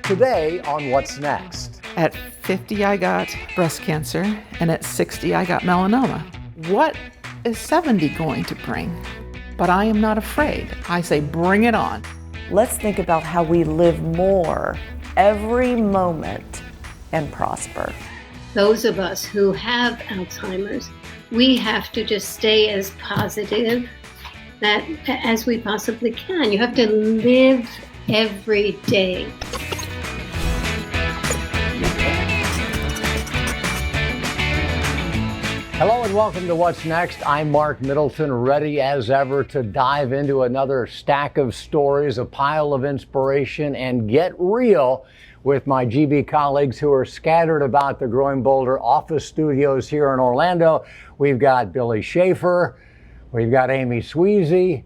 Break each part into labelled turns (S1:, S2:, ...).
S1: Today on What's Next.
S2: At 50, I got breast cancer, and at 60, I got melanoma. What is 70 going to bring? But I am not afraid. I say, bring it on.
S3: Let's think about how we live more every moment and prosper.
S4: Those of us who have Alzheimer's, we have to just stay as positive as we possibly can. You have to live every day.
S1: Hello and welcome to What's Next. I'm Mark Middleton, ready as ever to dive into another stack of stories, a pile of inspiration, and get real with my GB colleagues who are scattered about the Growing Boulder office studios here in Orlando. We've got Billy Schaefer, we've got Amy Sweezy,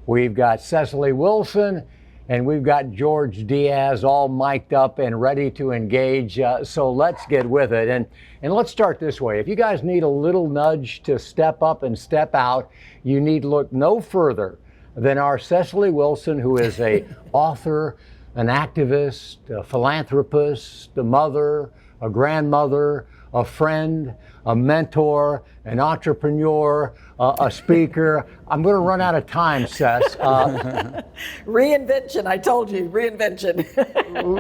S1: we've got Cecily Wilson, and we've got George Diaz all mic'd up and ready to engage. So let's get with it. And let's start this way. If you guys need a little nudge to step up and step out, you need look no further than our Cecily Wilson, who is a author, an activist, a philanthropist, a mother, a grandmother, a friend, a mentor, an entrepreneur, a speaker. I'm going to run out of time, Cess.
S3: Reinvention, I told you, reinvention.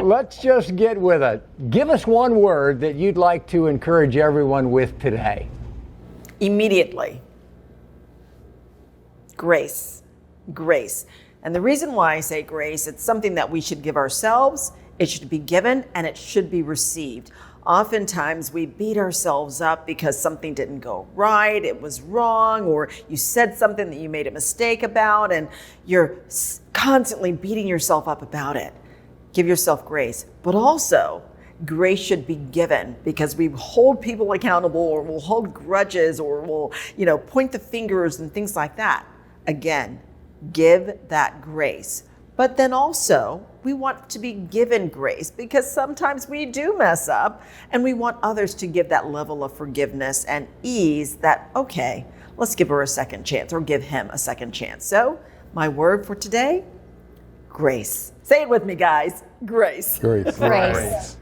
S1: Let's just get with it. Give us one word that you'd like to encourage everyone with today.
S3: Immediately. Grace. Grace. And the reason why I say grace, it's something that we should give ourselves, it should be given, and it should be received. Oftentimes we beat ourselves up because something didn't go right, it was wrong, or you said something that you made a mistake about, and you're constantly beating yourself up about it. Give yourself grace. But also, grace should be given because we hold people accountable, or we'll hold grudges, or we'll, point the fingers and things like that. Again, give that grace. But then also, we want to be given grace because sometimes we do mess up, and we want others to give that level of forgiveness and ease that, okay, let's give her a second chance, or give him a second chance. So my word for today, grace. Say it with me, guys. Grace.
S1: Grace.
S5: Grace.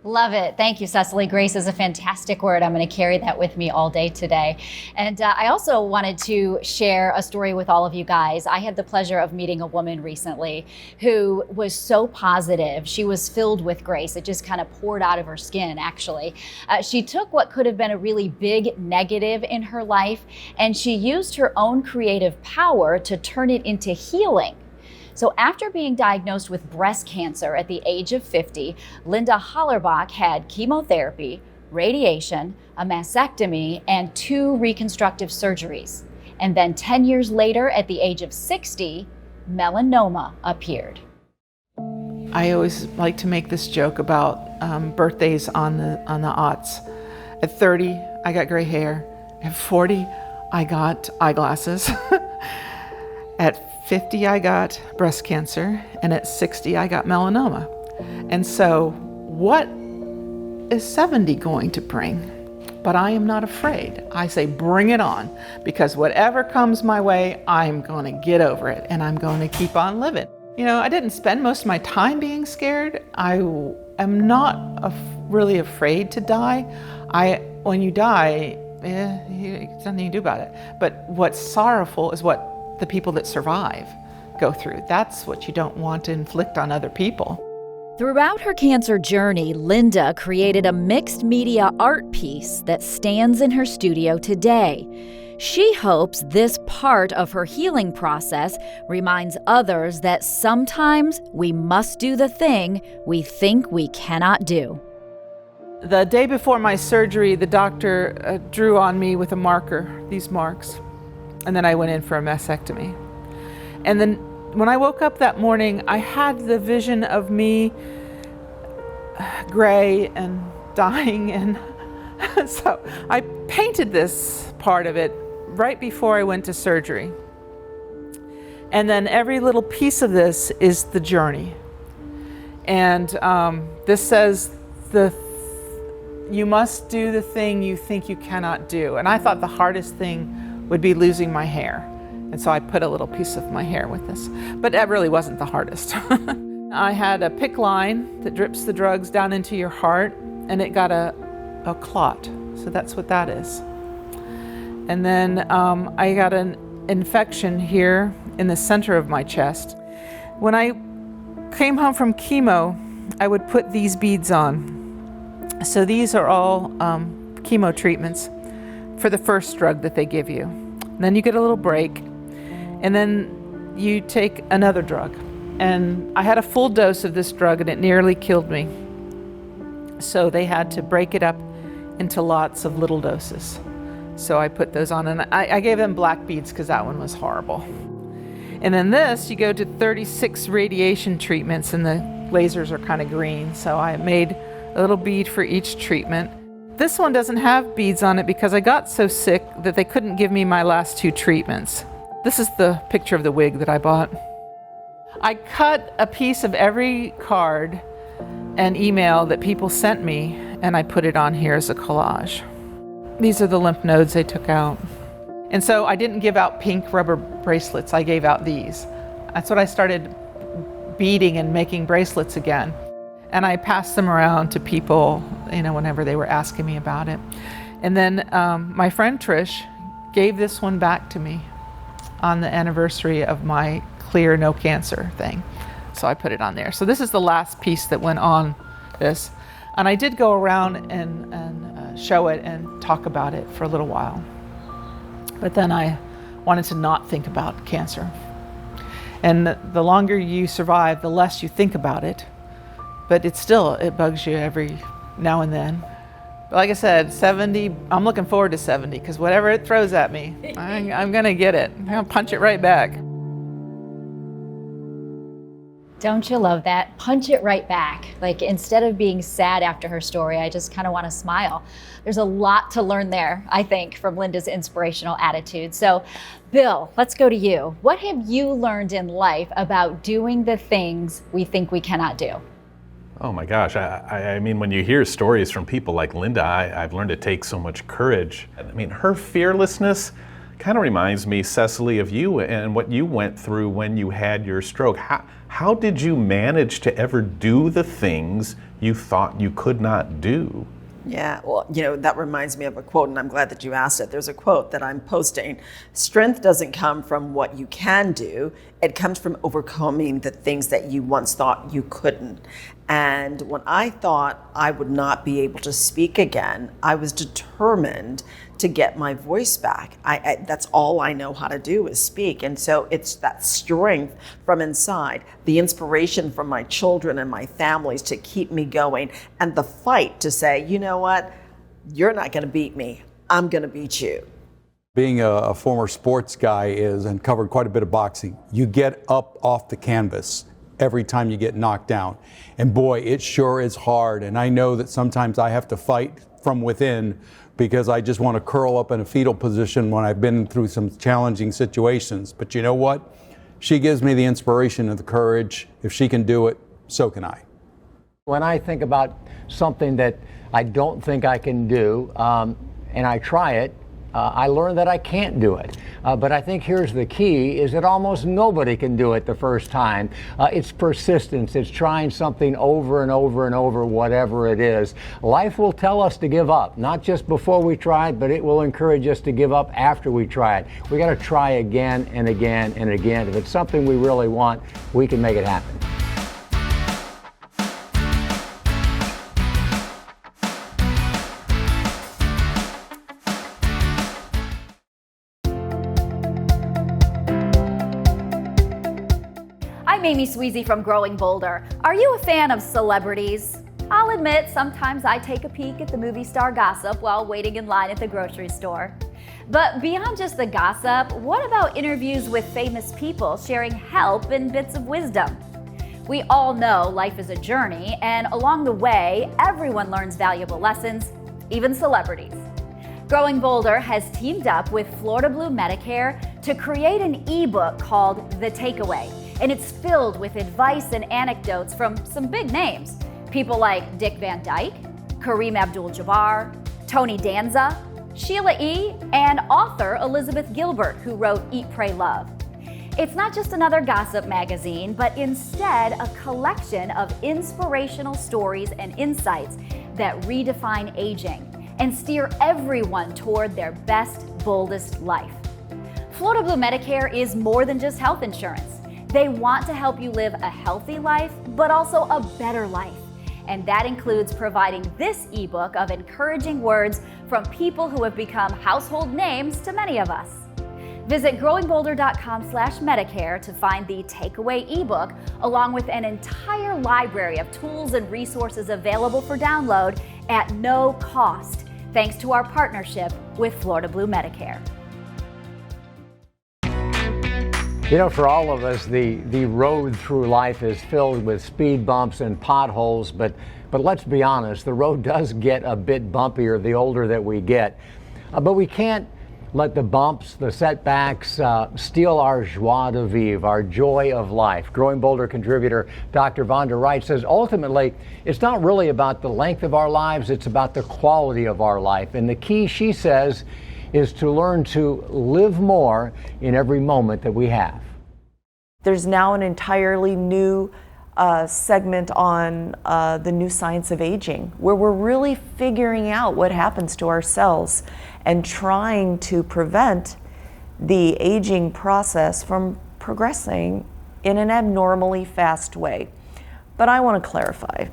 S5: Love it. Thank you, Cecily. Grace is a fantastic word. I'm going to carry that with me all day today. And I also wanted to share a story with all of you guys. I had the pleasure of meeting a woman recently who was so positive. She was filled with grace. It just kind of poured out of her skin, actually. She took what could have been a really big negative in her life, and she used her own creative power to turn it into healing. So after being diagnosed with breast cancer at the age of 50, Linda Hollerbach had chemotherapy, radiation, a mastectomy, and 2 reconstructive surgeries. And then 10 years later, at the age of 60, melanoma appeared.
S2: I always like to make this joke about birthdays on the aughts. At 30, I got gray hair. At 40, I got eyeglasses. At 50, I got breast cancer, and at 60, I got melanoma. And so, what is 70 going to bring? But I am not afraid. I say, bring it on, because whatever comes my way, I'm going to get over it, and I'm going to keep on living. I didn't spend most of my time being scared. I am not really afraid to die. When you die, there's nothing you can do about it. But what's sorrowful is what the people that survive go through. That's what you don't want to inflict on other people.
S5: Throughout her cancer journey, Linda created a mixed media art piece that stands in her studio today. She hopes this part of her healing process reminds others that sometimes we must do the thing we think we cannot do.
S2: The day before my surgery, the doctor drew on me with a marker, these marks. And then I went in for a mastectomy. And then when I woke up that morning, I had the vision of me gray and dying. And so I painted this part of it right before I went to surgery. And then every little piece of this is the journey. And this says, you must do the thing you think you cannot do. And I thought the hardest thing would be losing my hair. And so I put a little piece of my hair with this. But that really wasn't the hardest. I had a PICC line that drips the drugs down into your heart, and it got a clot. So that's what that is. And then I got an infection here in the center of my chest. When I came home from chemo, I would put these beads on. So these are all chemo treatments for the first drug that they give you. And then you get a little break, and then you take another drug. And I had a full dose of this drug, and it nearly killed me. So they had to break it up into lots of little doses. So I put those on, and I gave them black beads because that one was horrible. And then this, you go to 36 radiation treatments, and the lasers are kind of green. So I made a little bead for each treatment. This one doesn't have beads on it because I got so sick that they couldn't give me my last 2 treatments. This is the picture of the wig that I bought. I cut a piece of every card and email that people sent me, and I put it on here as a collage. These are the lymph nodes they took out. And so I didn't give out pink rubber bracelets, I gave out these. That's what I started beading and making bracelets again. And I passed them around to people, whenever they were asking me about it. And then my friend Trish gave this one back to me on the anniversary of my clear no cancer thing. So I put it on there. So this is the last piece that went on this. And I did go around and show it and talk about it for a little while. But then I wanted to not think about cancer. And the longer you survive, the less you think about it. But it bugs you every now and then. But like I said, 70, I'm looking forward to 70, because whatever it throws at me, I'm gonna get it. I'm gonna punch it right back.
S5: Don't you love that? Punch it right back. Like, instead of being sad after her story, I just kind of want to smile. There's a lot to learn there, I think, from Linda's inspirational attitude. So, Bill, let's go to you. What have you learned in life about doing the things we think we cannot do?
S6: Oh my gosh, I mean, when you hear stories from people like Linda, I've learned it takes so much courage. I mean, her fearlessness kind of reminds me, Cecily, of you and what you went through when you had your stroke. How did you manage to ever do the things you thought you could not do?
S3: Yeah, well, that reminds me of a quote, and I'm glad that you asked it. There's a quote that I'm posting. Strength doesn't come from what you can do. It comes from overcoming the things that you once thought you couldn't. And when I thought I would not be able to speak again, I was determined to get my voice back. That's all I know how to do is speak. And so it's that strength from inside, the inspiration from my children and my families to keep me going, and the fight to say, you know what, you're not gonna beat me, I'm gonna beat you.
S7: Being a former sports guy and covered quite a bit of boxing, you get up off the canvas every time you get knocked down. And boy, it sure is hard. And I know that sometimes I have to fight from within because I just want to curl up in a fetal position when I've been through some challenging situations. But you know what? She gives me the inspiration and the courage. If she can do it, so can I.
S1: When I think about something that I don't think I can do, and I try it, I learned that I can't do it. But I think here's the key, is that almost nobody can do it the first time. It's persistence. It's trying something over and over and over, whatever it is. Life will tell us to give up, not just before we try it, but it will encourage us to give up after we try it. We got to try again and again and again. If it's something we really want, we can make it happen.
S5: I'm Amy Sweezy from Growing Boulder. Are you a fan of celebrities? I'll admit, sometimes I take a peek at the movie star gossip while waiting in line at the grocery store. But beyond just the gossip, what about interviews with famous people sharing help and bits of wisdom? We all know life is a journey, and along the way, everyone learns valuable lessons, even celebrities. Growing Boulder has teamed up with Florida Blue Medicare to create an ebook called The Takeaway, and it's filled with advice and anecdotes from some big names. People like Dick Van Dyke, Kareem Abdul-Jabbar, Tony Danza, Sheila E., and author Elizabeth Gilbert, who wrote Eat, Pray, Love. It's not just another gossip magazine, but instead a collection of inspirational stories and insights that redefine aging and steer everyone toward their best, boldest life. Florida Blue Medicare is more than just health insurance. They want to help you live a healthy life, but also a better life. And that includes providing this ebook of encouraging words from people who have become household names to many of us. Visit growingbolder.com/Medicare to find the takeaway ebook, along with an entire library of tools and resources available for download at no cost, thanks to our partnership with Florida Blue Medicare.
S1: You know, for all of us, the road through life is filled with speed bumps and potholes, but let's be honest, the road does get a bit bumpier the older that we get. But we can't let the bumps, the setbacks, steal our joie de vivre, our joy of life. Growing Bolder contributor Dr. Vonda Wright says ultimately it's not really about the length of our lives, it's about the quality of our life. And the key, she says, is to learn to live more in every moment that we have.
S8: There's now an entirely new segment on the new science of aging, where we're really figuring out what happens to our cells and trying to prevent the aging process from progressing in an abnormally fast way. But I want to clarify,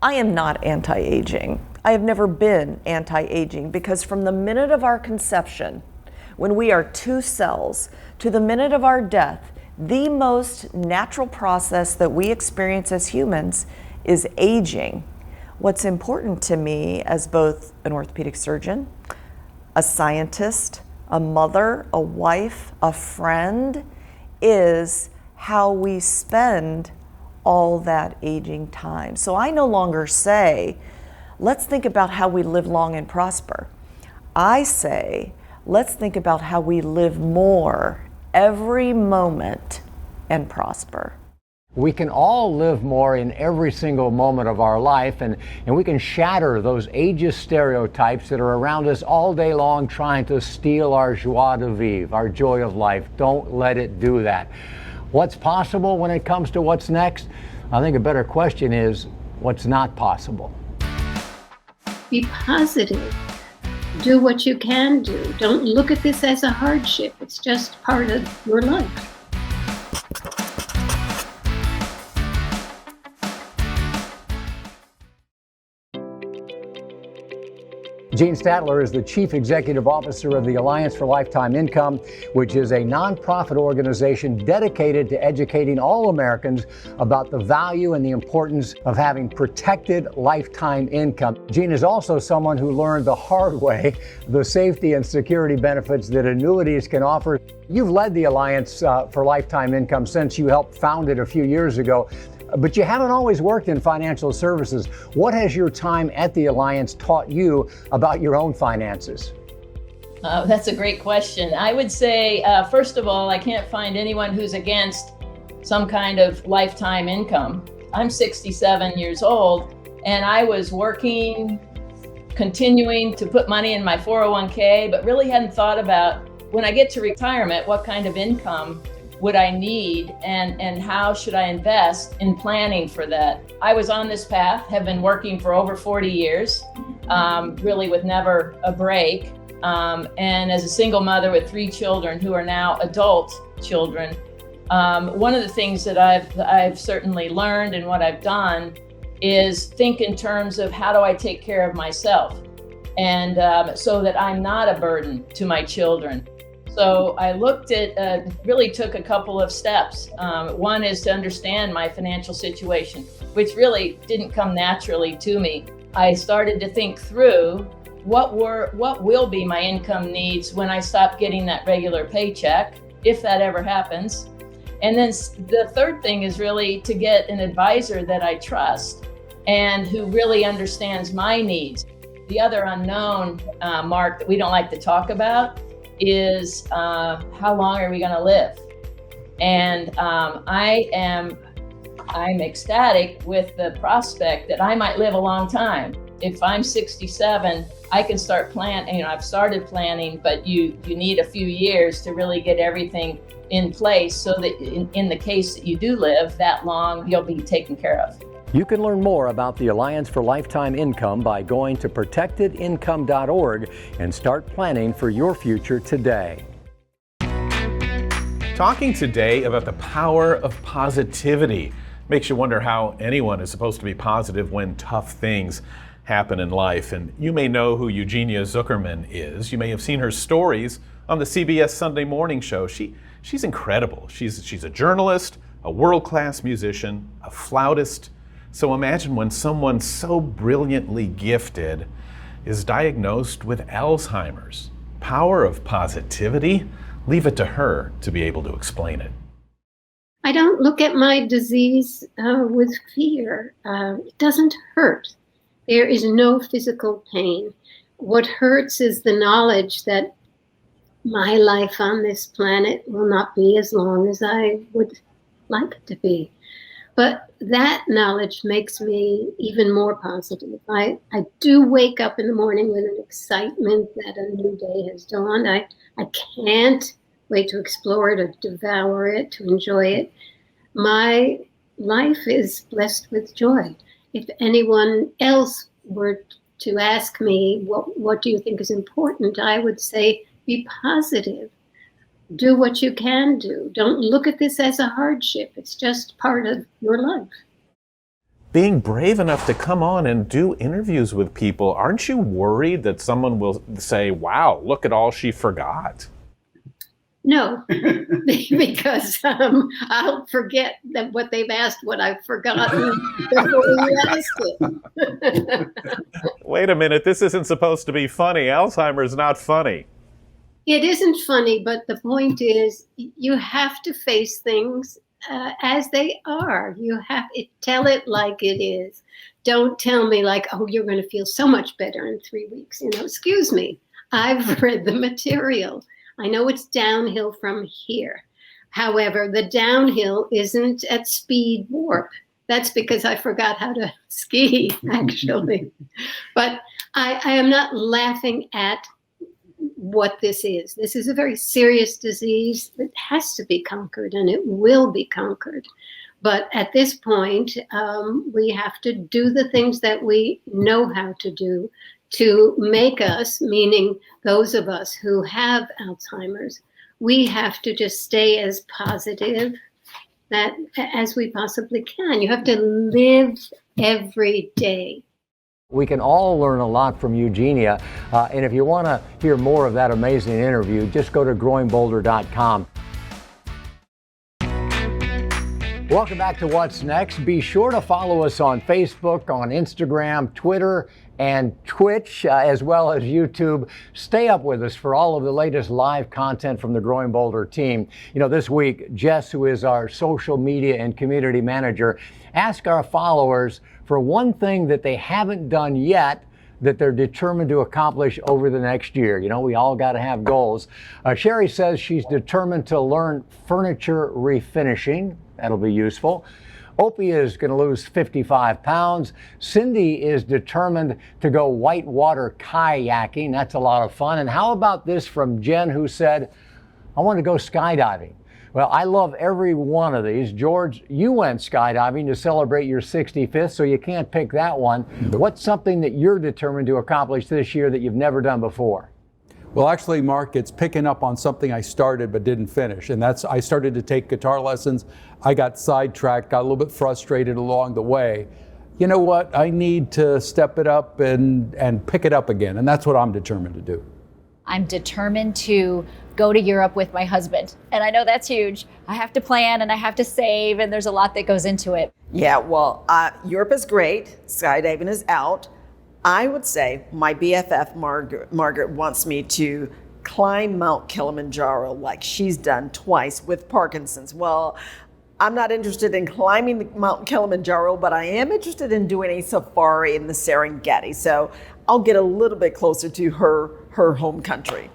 S8: I am not anti-aging. I have never been anti-aging, because from the minute of our conception, when we are 2 cells, to the minute of our death, the most natural process that we experience as humans is aging. What's important to me as both an orthopedic surgeon, a scientist, a mother, a wife, a friend, is how we spend all that aging time. So I no longer say, let's think about how we live long and prosper. I say, let's think about how we live more every moment and prosper.
S1: We can all live more in every single moment of our life, and we can shatter those ageist stereotypes that are around us all day long trying to steal our joie de vivre, our joy of life. Don't let it do that. What's possible when it comes to what's next? I think a better question is, what's not possible?
S4: Be positive. Do what you can do. Don't look at this as a hardship. It's just part of your life.
S1: Gene Statler is the Chief Executive Officer of the Alliance for Lifetime Income, which is a nonprofit organization dedicated to educating all Americans about the value and the importance of having protected lifetime income. Gene is also someone who learned the hard way the safety and security benefits that annuities can offer. You've led the Alliance for Lifetime Income since you helped found it a few years ago. But you haven't always worked in financial services. What has your time at the Alliance taught you about your own finances?
S9: That's a great question. I would say, first of all, I can't find anyone who's against some kind of lifetime income. I'm 67 years old, and I was working, continuing to put money in my 401k, but really hadn't thought about, when I get to retirement, what kind of income would I need, and how should I invest in planning for that? I was on this path, have been working for over 40 years, really with never a break. And as a single mother with 3 children who are now adult children, one of the things that I've certainly learned, and what I've done, is think in terms of how do I take care of myself, and so that I'm not a burden to my children. So I looked at, really took a couple of steps. One is to understand my financial situation, which really didn't come naturally to me. I started to think through what will be my income needs when I stop getting that regular paycheck, if that ever happens. And then the third thing is really to get an advisor that I trust and who really understands my needs. The other unknown, Mark, that we don't like to talk about is how long are we going to live? And I'm ecstatic with the prospect that I might live a long time. if I'm 67, I can start planning. I've started planning, but you need a few years to really get everything in place so that in the case that you do live that long, you'll be taken care of.
S1: You can learn more about the Alliance for Lifetime Income by going to protectedincome.org and start planning for your future today.
S6: Talking today about the power of positivity. Makes you wonder how anyone is supposed to be positive when tough things happen in life. And you may know who Eugenia Zuckerman is. You may have seen her stories on the CBS Sunday Morning Show. She's incredible. She's a journalist, a world-class musician, a flautist. So imagine when someone so brilliantly gifted is diagnosed with Alzheimer's. Power of positivity? Leave it to her to be able to explain it.
S4: I don't look at my disease with fear. It doesn't hurt. There is no physical pain. What hurts is the knowledge that my life on this planet will not be as long as I would like it to be. But that knowledge makes me even more positive. I do wake up in the morning with an excitement that a new day has dawned. I can't wait to explore it, to devour it, to enjoy it. My life is blessed with joy. If anyone else were to ask me, what do you think is important? I would say, be positive. Do what you can do. Don't look at this as a hardship. It's just part of your life.
S6: Being brave enough to come on and do interviews with people, aren't you worried that someone will say, wow, look at all she forgot?
S4: No, because I'll forget that what they've asked, what I've forgotten before you ask it.
S6: Wait a minute, this isn't supposed to be funny. Alzheimer's not funny.
S4: It isn't funny, but the point is you have to face things as they are. You have to tell it like it is. Don't tell me like, oh, you're going to feel so much better in 3 weeks. Excuse me. I've read the material. I know it's downhill from here. However, the downhill isn't at speed warp. That's because I forgot how to ski, actually. But I am not laughing at what this is. This is a very serious disease that has to be conquered, and it will be conquered. But at this point, we have to do the things that we know how to do to make us, meaning those of us who have Alzheimer's, we have to just stay as positive as we possibly can. You have to live every day.
S1: We can all learn a lot from Eugenia. And if you want to hear more of that amazing interview, just go to growingbolder.com. Welcome back to What's Next. Be sure to follow us on Facebook, on Instagram, Twitter, and Twitch, as well as YouTube. Stay up with us for all of the latest live content from the Growing Bolder team. This week, Jess, who is our social media and community manager, asked our followers for one thing that they haven't done yet that they're determined to accomplish over the next year. We all got to have goals. Sherry says she's determined to learn furniture refinishing. That'll be useful. Opie is going to lose 55 pounds. Cindy is determined to go whitewater kayaking. That's a lot of fun. And how about this from Jen, who said, I want to go skydiving. Well, I love every one of these. George, you went skydiving to celebrate your 65th, so you can't pick that one. What's something that you're determined to accomplish this year that you've never done before?
S7: Well, actually, Mark, it's picking up on something I started but didn't finish, and that's I started to take guitar lessons. I got sidetracked, got a little bit frustrated along the way. You know what? I need to step it up and pick it up again, and that's what I'm determined to do.
S5: I'm determined to go to Europe with my husband, and I know that's huge. I have to plan and I have to save, and there's a lot that goes into it.
S3: Yeah, well, Europe is great. Skydiving is out. I would say my BFF, Margaret, wants me to climb Mount Kilimanjaro like she's done twice with Parkinson's. Well, I'm not interested in climbing Mount Kilimanjaro, but I am interested in doing a safari in the Serengeti. So I'll get a little bit closer to her home country.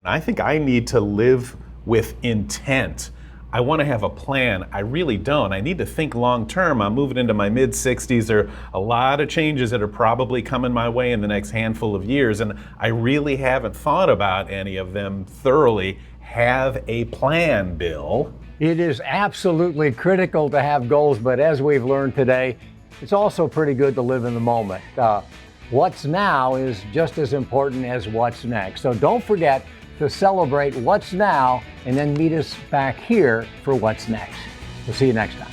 S6: I think I need to live with intent. I want to have a plan. I really don't. I need to think long term. I'm moving into my mid 60s. There are a lot of changes that are probably coming my way in the next handful of years, and I really haven't thought about any of them thoroughly. Have a plan, Bill.
S1: It is absolutely critical to have goals, but as we've learned today, it's also pretty good to live in the moment. What's now is just as important as what's next. So don't forget to celebrate what's now and then meet us back here for what's next. We'll see you next time.